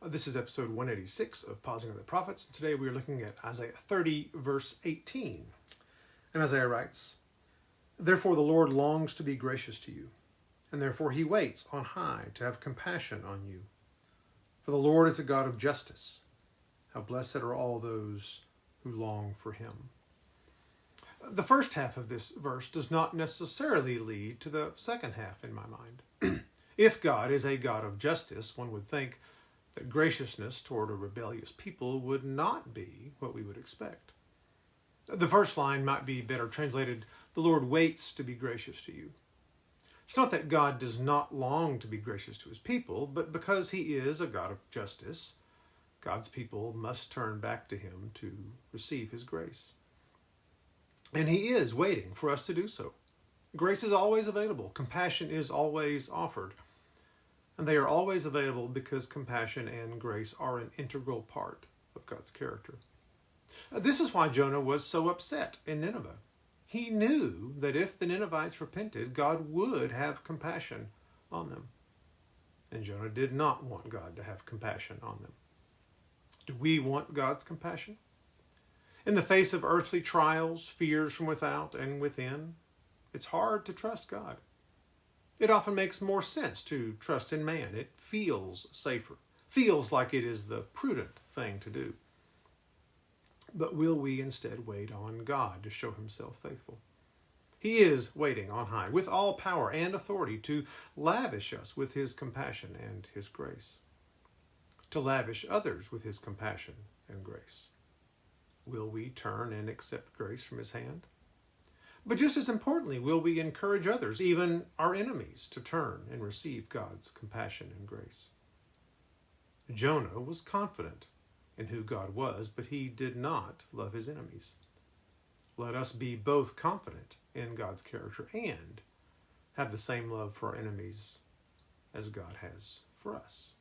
This is episode 186 of Pausing on the Prophets. Today we are looking at Isaiah 30, verse 18. And Isaiah writes, "Therefore the Lord longs to be gracious to you, and therefore he waits on high to have compassion on you. For the Lord is a God of justice. How blessed are all those who long for him." The first half of this verse does not necessarily lead to the second half in my mind. If God is a God of justice, one would think that graciousness toward a rebellious people would not be what we would expect. The first line might be better translated, "The Lord waits to be gracious to you." It's not that God does not long to be gracious to his people, but because he is a God of justice, God's people must turn back to him to receive his grace. And he is waiting for us to do so. Grace is always available. Compassion is always offered. And they are always available because compassion and grace are an integral part of God's character. This is why Jonah was so upset in Nineveh. He knew that if the Ninevites repented, God would have compassion on them. And Jonah did not want God to have compassion on them. Do we want God's compassion? In the face of earthly trials, fears from without and within, it's hard to trust God. It often makes more sense to trust in man. It feels safer, feels like it is the prudent thing to do. But will we instead wait on God to show himself faithful? He is waiting on high with all power and authority to lavish us with his compassion and his grace, to lavish others with his compassion and grace. Will we turn and accept grace from his hand? But just as importantly, will we encourage others, even our enemies, to turn and receive God's compassion and grace? Jonah was confident in who God was, but he did not love his enemies. Let us be both confident in God's character and have the same love for our enemies as God has for us.